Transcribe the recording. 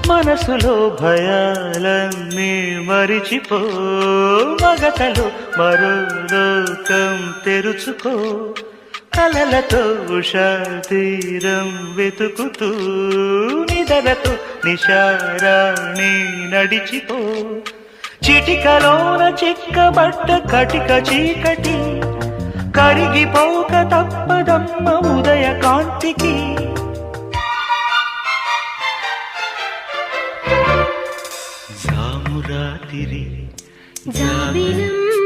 మనసులో భయాలన్నీ మరిచిపో, మగతలో మరో లోకం తెరుచుకో, కలలతో ఉషా తీరం వెతుకుతూ నిదలతో నిశారాణి నడిచిపో. చిటికలోన చిక్కబట్ట కటిక చీకటి కరిగిపోక తప్పదమ్మ ఉదయ కాంతికి. జామురాతిరి జాబిలమ్మ